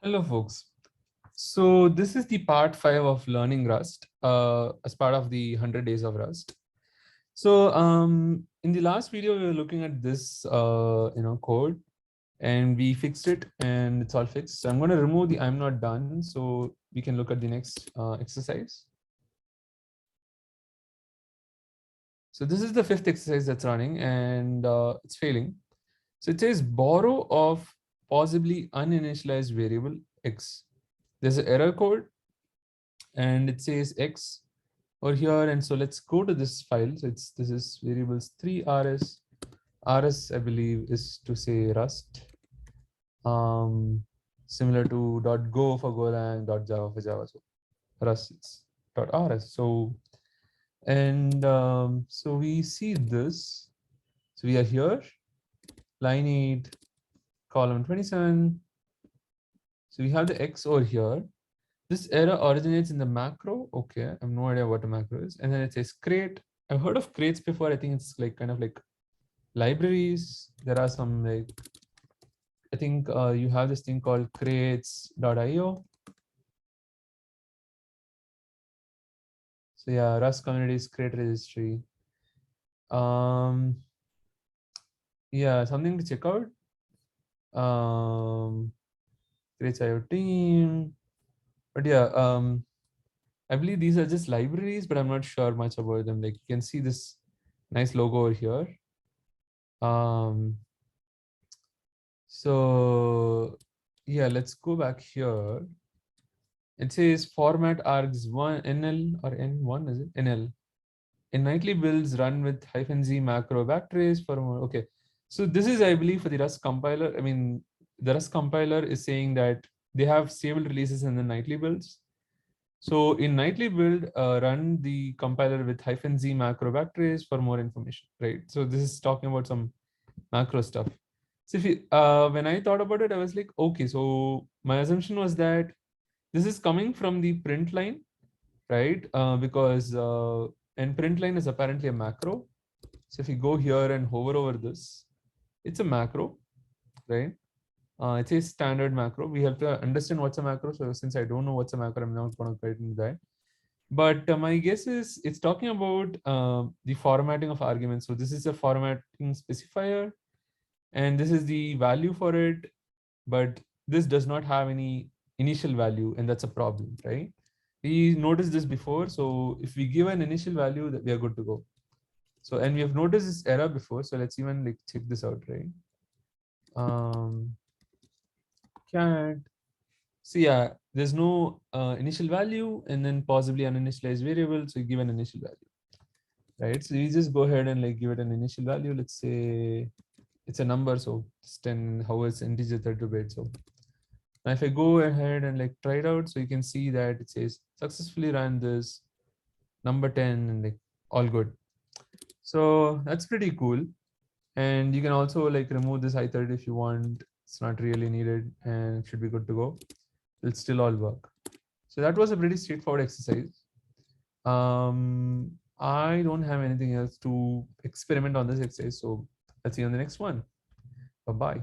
Hello, folks. So this is the part 5 of learning Rust as part of the 100 days of Rust. So in the last video, we were looking at this code and we fixed it and it's all fixed. So I'm going to remove the I'm not done so we can look at the next exercise. So this is the 5th exercise that's running and it's failing. So it says borrow of possibly uninitialized variable X. There's an error code and it says X over here. And so let's go to this file. So this is variables 3rs. Rs, I believe, is to say Rust. Similar to .go for Golang, .java for Java. So Rust, it's .rs. So, and so we see this. So we are here, line 8, column 27. So we have the X over here. This error originates in the macro. Okay, I have no idea what a macro is. And then it says crate. I've heard of crates before. I think it's like kind of like libraries. There are some like, I think you have this thing called crates.io. So yeah, Rust communities crate registry. Yeah, something to check out. Crates.io team. But yeah, I believe these are just libraries, but I'm not sure much about them. Like you can see this nice logo over here. So yeah, let's go back here. It says format args one NL or N1, is it? NL. In nightly builds run with -z macro backtrace for more. Okay. So this is, I believe, for the Rust compiler. I mean, the Rust compiler is saying that they have stable releases in the nightly builds. So in nightly build, run the compiler with -z macro backtrace for more information, right? So this is talking about some macro stuff. So if you, when I thought about it, I was like, okay, so my assumption was that this is coming from the print line, right? Because and print line is apparently a macro. So if you go here and hover over this, it's a macro, right? It's a standard macro. We have to understand what's a macro. So since I don't know what's a macro, I'm not going to get into that. But my guess is it's talking about the formatting of arguments. So this is a formatting specifier, and this is the value for it, but this does not have any initial value, and that's a problem, right? We noticed this before. So if we give an initial value, that we are good to go. So, and we have noticed this error before. So let's even like check this out, right? Cat. So yeah, there's no initial value and then possibly an initialized variable. So you give an initial value, right? So you just go ahead and like give it an initial value. Let's say it's a number. So it's 10, how is integer 32-bit. So now if I go ahead and like try it out, so you can see that it says successfully ran this number 10 and like all good. So that's pretty cool. And you can also like remove this I30 if you want. It's not really needed and it should be good to go. It'll still all work. So that was a pretty straightforward exercise. I don't have anything else to experiment on this exercise. So let's see you on the next one. Bye-bye.